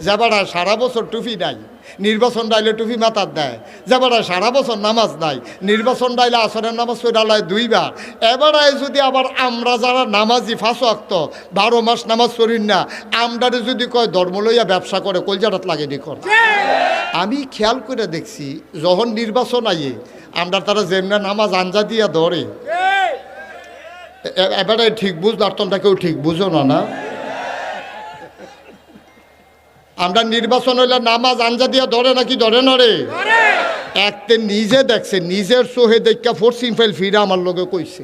যাবারা সারা বছর টুপি নাই, নির্বাচন ডাইলে টুপি মাথার দেয়। যাবারা সারা বছর নামাজ নাই, নির্বাচন ডাইলে আসরের নামাজ পড়ালায় দুইবার। এবারে যদি আবার আমরা যারা নামাজি 5 ওয়াক্ত 12 মাস নামাজ পড়িন না, আমরারে যদি কয় ধর্ম লইয়া ব্যবসা করে কলজাটাত লাগেনি কর। আমি খেয়াল করে দেখছি যখন নির্বাচন আইয়ে আমরা তারা যেমনা নামাজ আঞ্জা দিয়া ধরে, এবারে ঠিক বুঝলাম তোমরা কেউ ঠিক বুঝো না। আমরা নির্বাচন হইলে নামাজ আঞ্জা দিয়া ধরে নাকি ধরে না রে? একতে নিজে দেখছে, নিজের চোহে দেখা ফোর্সিং ফাইল ফিরা আমার লগে কইছে,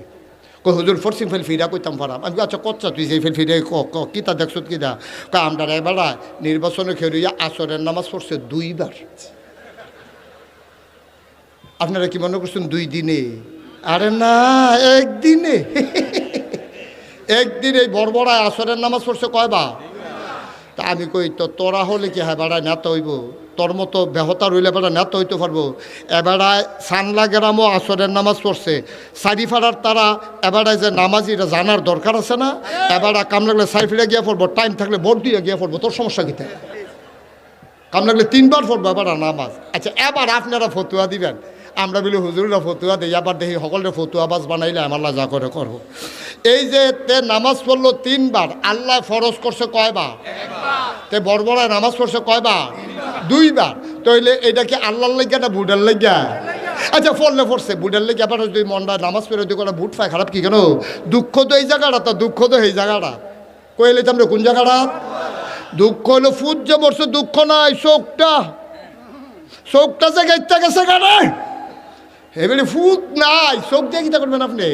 কই হুজুর ফোর্সিং ফাইল ফিরা কইতাম পারাম। আমি আচ্ছা কচ্ছা তুই যে ফাইল ফিরে কিতা দেখছ কিনা? আমরা এবার নির্বাচনে খেয়ে আসরের নামাজ পড়ছে 2 বার। আপনারা কি মনে করছেন 2 দিনে? আরে না, একদিনে। একদিন এই বড়বড়ায় আসরের নামাজ পড়ছে কয়বার? তা আমি কই তো তোরা হলে কি হ্যাঁ বেড়ায় নেতা হইব? তোর মতো বেহতা রইলে বেড়া নেতা হইতে পারবো? এবারায় সানলা গ্রামও আসরের নামাজ পড়ছে। সারিফাড়ার তারা এবারায় যে নামাজিরা জানার দরকার আছে না? এবার কাম লাগলে সাইফিরে গিয়ে পড়বো, টাইম থাকলে ভোট দিয়ে গিয়ে পড়বো, তোর সমস্যা কী? কাম লাগলে 3 বার পড়বো এবার নামাজ। আচ্ছা এবার আপনারা ফতুয়া দিবেন, আমরা বলি হুজুররা ফতুয়া দিই, আবার দেখি সকলের ফতুয়া বাস বানাইলে আমার যা করে করবো। এই যে তে নামাজ পড়লো 3 বার, আল্লাহ ফরজ করছে কয়বার? তে বড়বড়ায় নামাজ পড়ছে কয়বার? 2 বার। তাইলে এটা কি আল্লাহর লাগিয়া না বুডার লাগিয়া? আচ্ছা ফললে পড়ছে বুডার লাগিয়া। আবার যদি মনটা নামাজ পড়ে যদি করে বুট পায় খারাপ কি কেন? দুঃখ তো এই জায়গাটা, তো দুঃখ তো এই জায়গাটা। কইলে তো আমরা কোন জায়গাটা? দুঃখ হলো ফুট যে পড়ছে, দুঃখ নাই চোখটা যে গেছে গেছে গাড়ে হেবিড়ি ফুট নাই, চোখ দিয়ে কিতা করবেন আপনি?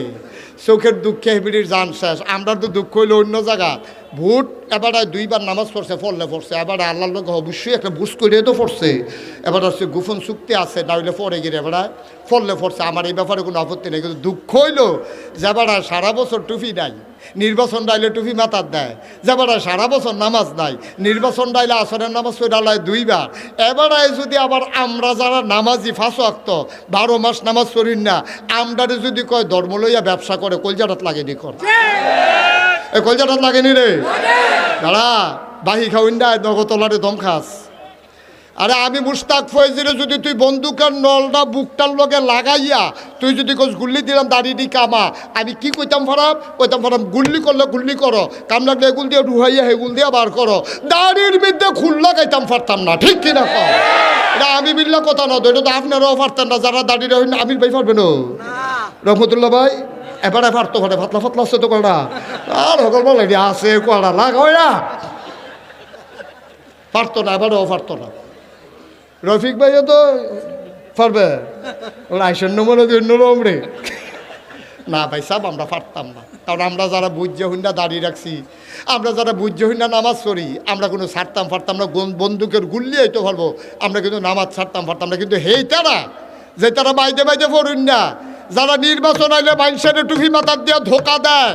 চোখের দুঃখে হেবিড়ির জান শেষ। আমরা তো দুঃখ হইলো অন্য জায়গা। ভোট এবারে 2 বার নামাজ পড়ছে, ফললে পড়ছে। এবারে আল্লাহর লোক অবশ্যই একটা বুঝ করে তো পড়ছে। এবার হচ্ছে গোপন চুক্তি আছে, না হইলে পরে গিয়ে এবারে ফললে পড়ছে। আমার এই ব্যাপারে কোনো আপত্তি নেই, কিন্তু দুঃখ হইলো যাবারা সারা বছর টুপি নাই, নির্বাচন ডাইলে টুপি মাথার দেয়। যাবারা সারা বছর নামাজ নাই, নির্বাচন ডাইলে আসরের নামাজ পড়ালায় 2 বার। এবারে যদি আবার আমরা যারা নামাজি 5 ওয়াক্ত 12 মাস নামাজ পড়িন না, আমরারে যদি কয় ধর্ম লইয়া ব্যবসা করে কলজাটাত লাগেনি কর। এ কলজাটাত লাগেনি রে? দাঁড়া বাহি খাওইন না, নগতলারে দম খাস। আরে আমি মুশতাক ফয়েজিরে যদি তুই বন্দুকের নলটা বুকটার লগে লাগাইয়া তুই যদি কোচ গুল্লি দিলাম দাড়ি দি কামা, আমি কি কইতাম ফারাম? কইতাম ফারাম গুল্লি করলে গুল্লি করো, কাম লাগলে এগুল দিয়ে ডুহাইয়া হেগুল দিয়ে বার করো। দাড়ির মধ্যে খুল লাগাইতাম পারতাম না, ঠিক কিনা কম? এটা আমি বিল্লা কথা না, এটা তো আপনারাও পারতেন না যারা দাড়ির হইন। আমির ভাই পারবেন রহমতুল্লাহ ভাই? এবারে পারতো ঘরে ফাতলা ফাতলা আছে তো কড়া, আর সকল বলে আছে কড়া লাগাই না, পারতো না, এবারেও পারতো না। রফিক ভাইও তো পারবে, লাইসেন্স মনে অন্যরকম রে। না ভাই সাহেব আমরা পারতাম না, কারণ আমরা যারা বুঝে হুন্ডা দাঁড়িয়ে রাখছি, আমরা যারা বুঝে হুন্ডা নামাজ পড়ি, আমরা কোনো ছাড়তাম পারতাম না। বন্দুকের গুল্লি হইতে পারবো, আমরা কিন্তু নামাজ ছাড়তাম পারতাম না। কিন্তু হেই তারা যে তারা বাইদে বাইদে পড়ুন না, যারা নির্বাচন আইলে মানুষের টুপি মাথার দিয়ে ধোকা দেয়,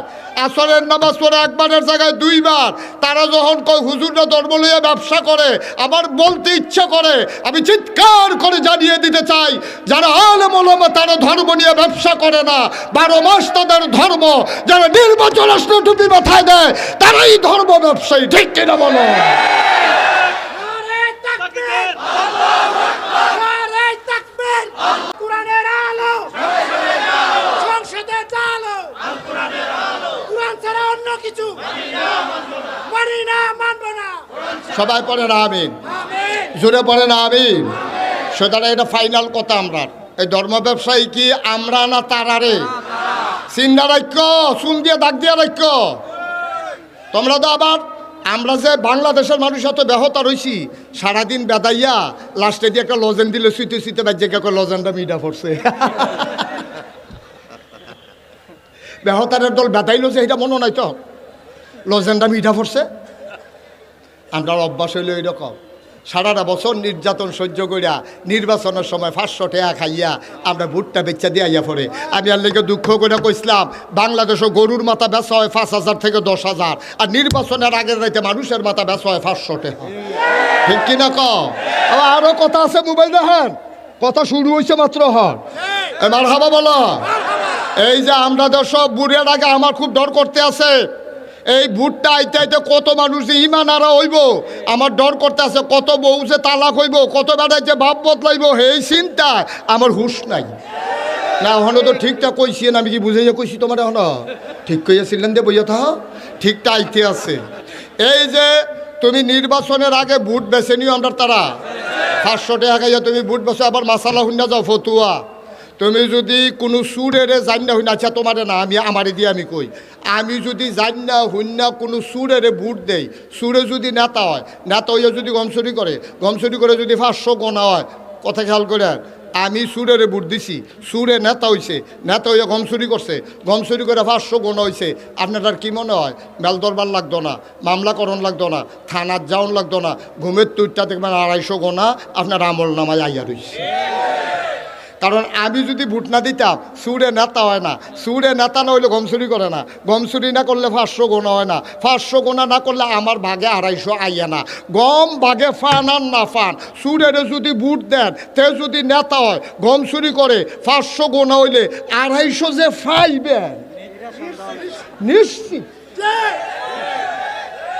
আসরের নামাজ পড়ে একবারের জায়গায় 2 বার, তারা যখন কয় হুজুররা ধর্ম লইয়া ব্যবসা করে, আমার বলতে ইচ্ছা করে, আমি চিৎকার করে জানিয়ে দিতে চাই, যারা আলেম ওলামা তারা ধর্ম নিয়ে ব্যবসা করে না, 12 মাস তাদের ধর্ম। যারা নির্বাচন আসলে টুপি মাথায় দেয় তারাই ধর্ম ব্যবসায়ী, ঠিক কিনা বলো? সবাই পড়ে না আমিন, জোরে পড়ে না আমিন। সুতরাং এটা ফাইনাল কথা। আমরা এই ধর্ম ব্যবসায়ী কি আমরা না তারা রে? চিন্তা রাখ, চুন দিয়ে দাগ দিয়ে রাখ। তোমরা তো আবার আমরা যে বাংলাদেশের মানুষ এত ব্যাহতা রয়েছি, সারাদিন বেদাইয়া লাস্টে দিয়ে একটা লজেন দিলে শুইতে শুইতে বাজ্যে লজেনটা মিডা পড়ছে। ব্যাহতারের দল বেদাইলো যে এটা মনে নাই তো লজেনটা মিঠা পড়ছে। আমরা অভ্যাস হইল এইরকম, সারাটা বছর নির্যাতন সহ্য করিয়া নির্বাচনের সময় 500 টাকা খাইয়া আমরা ভোটটা বেচা দিয়ে আইয়া পড়ে। আমি আর লেগে দুঃখ করে কইসলাম, বাংলাদেশও গরুর মাথা বেচা হয় 5,000 থেকে 10,000, আর নির্বাচনের আগের রাইতে মানুষের মাথা বেচা হয় 500 টাকা, ঠিক কিনা কম? আরো কথা আছে, মোবাইল দেখেন, কথা শুরু হয়েছে মাত্র। হন মারহাবা বলো। এই যে আমরা সব বুড়িয়ার আগে আমার খুব ডর করতে আছে, এই ভোটটা আইতে আইতে কত মানুষ যে ইমান হারা হইব, আমার ডর করতে আছে, কত বউ যে তালাক হইব, কত বেড়াই যে ভাব বদলাইব, এই চিন্তা আমার হুঁশ নাই। না হনো তো ঠিকঠাক কইছি না, আমি কি বুঝাইয়া কইছি তোমার হন ঠিক কইয়াছিলেন দে বইয়া থা ঠিকটা আইতে আছে। এই যে তুমি নির্বাচনের আগে ভোট বেছে নিও, আমরা তারা 500 টাকা খাইয়া তুমি ভোট বেছো, আবার মাসালা হুন্না যাও ফতুয়া। তুমি যদি কোনো সুরেরে জান্না হইনা, আচ্ছা তোমারে না, আমি আমারে দিয়ে আমি কই, আমি যদি জান্না হইনা কোনো সুরেরে ভোট দেই, সুরে যদি নেতা হয়, নেতা হইয়া যদি গমচুরি করে যদি 500 গোনা হয়, কথা খেয়াল করে, আমি সুরেরে ভোট দিছি, সুরে নেতা হইছে, নেতা হইয়া গমচুরি করছে, গমচুরি করে 500 গোনা হইছে, আপনার আর কি মনে হয় বেল দরবার লাগতো না, মামলাকরণ লাগতো না, থানার যাওন লাগতো না, ঘুমের তুইটা দেখবেন 250 গোনা আপনার আমল নামায় আইয়া রইছে। কারণ আমি যদি ভোট না দিতাম, সুরে নেতা হয় না, সুরে নেতা না হইলে গমচুরি করে না, গমচুরি না করলে 500 গোনা হয় না, 500 গোনা না করলে আমার ভাগে 250 আইয়া না, গম ভাগে ফান আর না ফান, সুরের যদি ভোট দেন তে যদি নেতা হয়, গমচুরি করে 500 গোনা হইলে 250 যে ফাইবেন নিশ্চিত,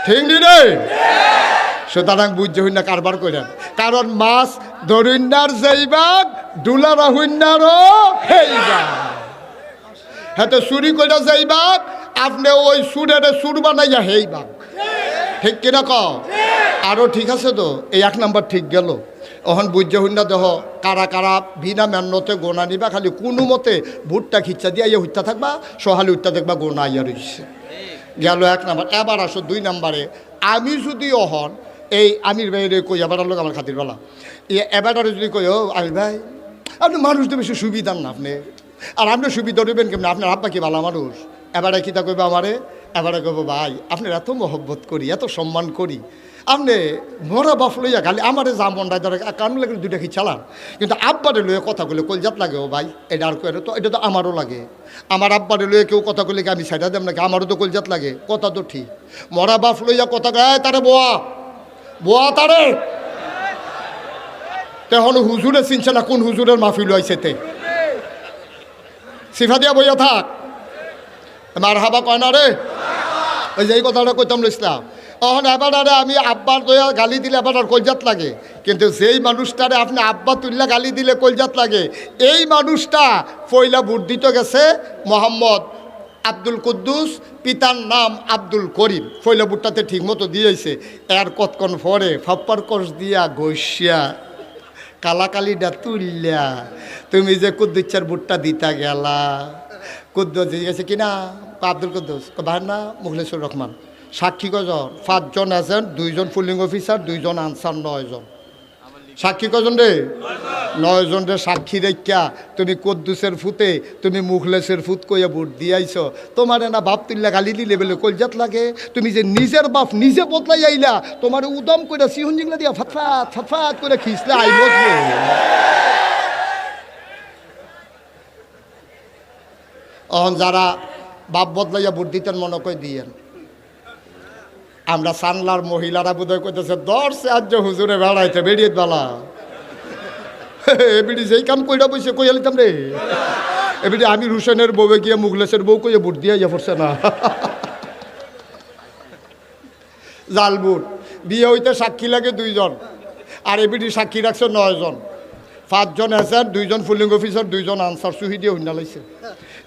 ঠিক নি রে? সুতরাং বুঝতে হইনা কারবার করেন, কারণ মাছ ধরুন্নার যাইবাগ ডুলারা হইনারও হেইবাগ, হ্যাঁ তো চুরি করে যাইবাগ আপনি ওই সুরের সুর বানাইয়া হেইবাগ, ঠিক কিনা ক? আরও ঠিক আছে তো, এই 1 নাম্বার ঠিক গেল। অহন বুঝতে হইনা দেহ কারা কারা বিনা মেহনতে গোনা নিবা, খালি কোনো মতে ভোটটা খিচ্ছা দিয়ে ইয়ে হইতা থাকবা, সহালি উঠতে দেখবা গোনা আইয়া রইছে, গেল 1 নাম্বার। এবার আসো 2 নাম্বারে। আমি যদি অহন এই আমির ভাইরে কই, এবার লোক আমার খাতির বেলা এবারে যদি কই, ও আমির ভাই আপনি মানুষ তো বেশি সুবিধার না, আপনি আর আপনি সুবিধা দেবেন কেমন, আপনার আব্বা কি ভালো মানুষ, এবারে কিতা কইবে আমারে, এবারে কইব ভাই আপনার এত মহব্বত করি, এত সম্মান করি, আপনি মরা বাপ লইয়া খালি আমারে যা মনটা ধরে কারণ লাগে 2টা কি চালান, কিন্তু আব্বারে লইয়া কথা কইলে কলজাত লাগে, ও ভাই এটা আর কয়ে তো, এটা তো আমারও লাগে, আমার আব্বারে লইয়া কেউ কথা কইলে কি আমি সাইডা দেব নাকি, আমারও তো কলজাত লাগে, কথা তো ঠিক। মরা বাপ লইয়া কথা কয় তারে বোয়া তারে তেহন হুজুরে চিনছে না, কোন হুজুরের মাহফিল হয়েছে তে সিফা দিয়া বইয়া থাক, মার হাবা কয় না রে, ওই যে এই কথাটা কইতাম ইসলাম। তখন এবারে আমি আব্বার দয়া গালি দিলে এবার আর কলজাত লাগে, কিন্তু যেই মানুষটারে আপনি আব্বা তুল্লা গালি দিলে কলজাত লাগে, এই মানুষটা পয়লা ভোট দিতে গেছে মোহাম্মদ আব্দুল কুদ্দুস, পিতার নাম আব্দুল করিম, পয়লা ভোটটাতে ঠিক মতো দিয়েছে, এর কতক্ষণ পরে ফাপ্পার কষ দিয়া ঘষিয়া কালাকালিটা তুললা, তুমি যে কুদ্দুচ্চার ভোটটা দিতা গেলা, কুদ্দুস গেছে কিনা আব্দুল কুদ্দুস ভাইয়ের না মুখলেসুর রহমান, সাক্ষী কজন 5 জন এজেন্ট, 2 জন পুলিং অফিসার, 2 জন আনসার, 9 জন সাক্ষী। কজন রে? 9 জন রে সাক্ষী রেখা তুমি কুদ্দুসের ফুতে তুমি মুখলেসের ফুত কইয়া ভোট দিয়াইছ, তোমার না বাপ তুল্লা গালি দিলে বলে কলজাত লাগে, তুমি যে নিজের বাপ নিজে বদলাই আইলা, তোমার উদম করে সিহন জিংলা দিয়া ফাতফাত ফাতফাত করে খিসলে আই বসবে। অহন যারা বাপ বদলাইয়া ভোট দিতেন মনে করে দিয়েন, আমরা সানলার মহিলারা বোধহয় কইতেছে 10 আজ হুজুরে বেড়াইতে বেরিয়ে বেলা এবিডি যেই কাম কইরা বসে কইয়া লিতাম রে, এবিডি আমি রুশনের বউয়ে গিয়ে মুখলেসের বউ কইয়া ভোট দিয়া ইয়া পড়ছে না জাল ভোট। বিয়ে হইতে সাক্ষী লাগে 2 জন, আর এবিডি সাক্ষী রাখছে 9 জন, 5 জন এসআর, 2 জন পুলিং অফিসার, 2 জন আনসার, সুহি দিয়ে হইনা লাইছে।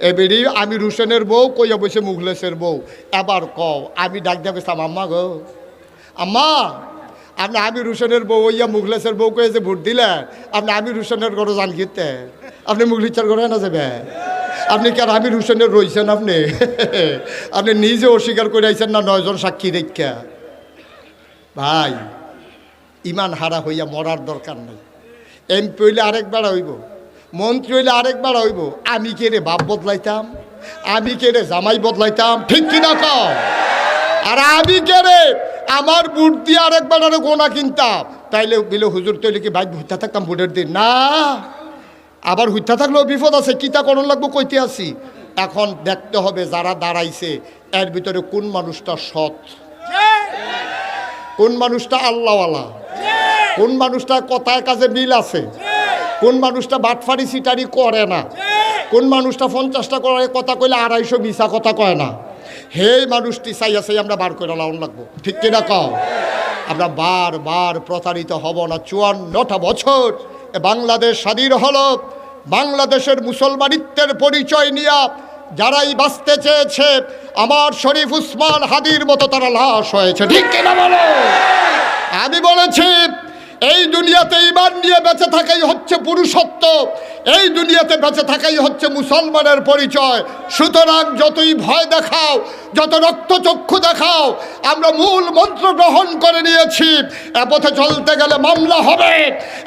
এবিডি আমি রুশনের বউ কইয়া বসে মুখলেসের বউ। এবার কও, আমি ডাক দিয়া কইতাম আম্মা গো, আম্মা আপনি আমি রুশনের বউ ইয়া মুখলেসের বউ কয়ে যে ভোট দিলেন, আপনি আমি রুশনের ঘরে যান গিতে, আপনি মুখলিচার ঘরে না যাবে, আপনি কি আর আমি রুশনের রইছেন, আপনি আপনি নিজে অস্বীকার করে আইছেন না 9 জন সাক্ষী রেখা। ভাই ইমান হারা হইয়া মরার দরকার নেই, এমপি হইলে আরেকবার হইব, মন্ত্রী হইলে আরেকবার হইব, আমি কে রে বাপ বদলাইতাম, আমি কে রে জামাই বদলাইতাম, ঠিক কিনা কও? আর আমি কে রে আমার বুট দিয়ে আরেকবার আরো গোনা কিনতাম, তাইলে বিলে হুজুর তৈলে কি ভাই হুইতা থাকতাম ভোটের দিন না, আবার হুইতা থাকলেও বিপদ আছে, কিতা করণ লাগবো কইতে আসি। এখন দেখতে হবে যারা দাঁড়াইছে এর ভিতরে কোন মানুষটা সৎ, কোন মানুষটা আল্লাহওয়ালা, কোন মানুষটা কথায় কাজে মিল আছে, কোন মানুষটা বাটফারি সিটারি করে না, কোন মানুষটা 50টা করে কথা কইলে 250 মিছা কথা কয় না, হে মানুষটি চাইয়া চাই আমরা বার করে লাউন লাগবো, ঠিক কিনা কও? আমরা বারবার প্রতারিত হব না। 54টা বছর এ বাংলাদেশ স্বাধীন হলো, বাংলাদেশের মুসলমানিত্বের পরিচয় নিয়ে যারাই বাঁচতে চেয়েছে আমার শরীফ উসমান হাদির মতো তারা লাশ হয়েছে, ঠিক কিনা বলো? আমি বলেছি এই দুনিয়াতে ঈমান নিয়ে বেঁচে থাকাই হচ্ছে পুরুষত্ব, এই দুনিয়াতে বেঁচে থাকাই হচ্ছে মুসলমানের পরিচয়। সুতরাং যতই ভয় দেখাও, যত রক্তচক্ষু দেখাও, আমরা মূল মন্ত্র গ্রহণ করে নিয়েছি। এ পথে চলতে গেলে মামলা হবে,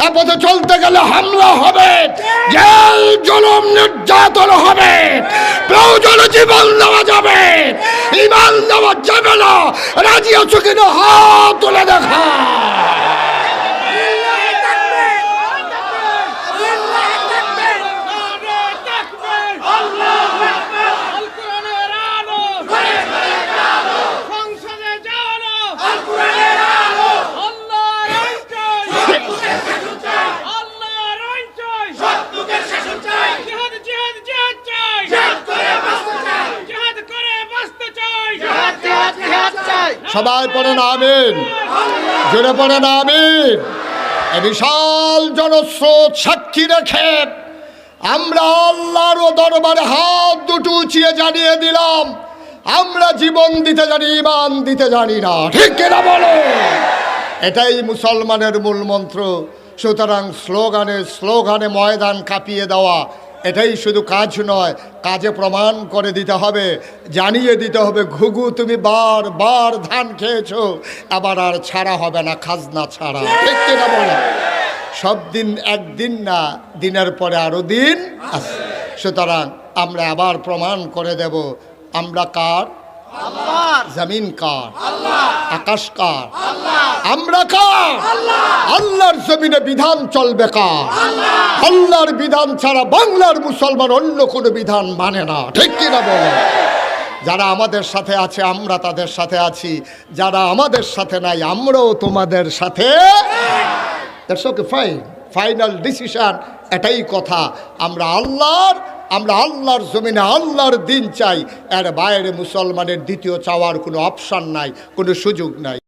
এ পথে চলতে গেলে হামলা হবে, জেল জুলুম নির্যাতন হবে, প্রয়োজনে জীবন দেওয়া যাবে, ঈমান দেওয়া যাবে না। রাজি আছো কিনা হাত তুলে দেখা। সবাই পড়েন আমিন, জোরে পড়েন আমিন। এই বিশাল জনস্রোত সাক্ষী রেখে আমরা আল্লাহর দরবারে হাত দুটো উঁচিয়ে জানিয়ে দিলাম আমরা জীবন দিতে জানি, ঈমান দিতে জানি না, ঠিক কিনা বলো? এটাই মুসলমানের মূল মন্ত্র। সুতরাং স্লোগানে স্লোগানে ময়দান কাঁপিয়ে দেওয়া এটাই শুধু কাজ নয়, কাজে প্রমাণ করে দিতে হবে, জানিয়ে দিতে হবে ঘুঘু তুমি বারবার ধান খেয়েছো, আবার আর ছাড়া হবে না খাজনা ছাড়া, ঠিক কিনা বলো? সব দিন একদিন না, দিনের পরে আরো দিন আছে। সুতরাং আমরা আবার প্রমাণ করে দেব আমরা কার? জমিন কার? আকাশ কার? আমরা কার? আল্লাহর জমিনে বিধান চলবে কার? আল্লাহর বিধান ছাড়া বাংলার মুসলমান অন্য কোনো বিধান মানে না, ঠিক কিনা বলো? যারা আমাদের সাথে আছে আমরা তাদের সাথে আছি, যারা আমাদের সাথে নাই আমরাও তোমাদের সাথে। That's okay, fine, final decision এটাই কথা। আমরা আল্লাহর জমিনে আল্লাহর দিন চাই, এর বাইরে মুসলমানের দ্বিতীয় চাওয়ার কোনো অপশন নাই, কোনো সুযোগ নাই।